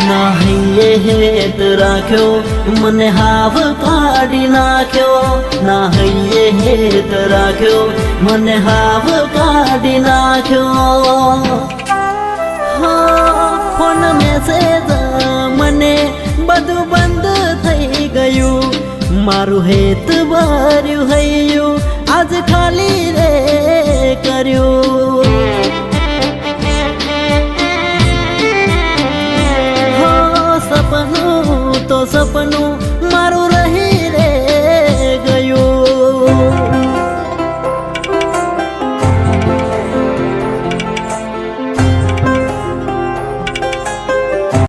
નાહીએ હેત રાખ્યો મને હાવ કાઢી નાખ્યો નાહીએ હેત રાખ્યો મને હાવ કાઢી નાખ્યો ફોન મેસેજ મને બધું બંધ થઈ ગયું મારું હેત ભર્યું હૈયું આજ ખાલી રે કર્યું સપનું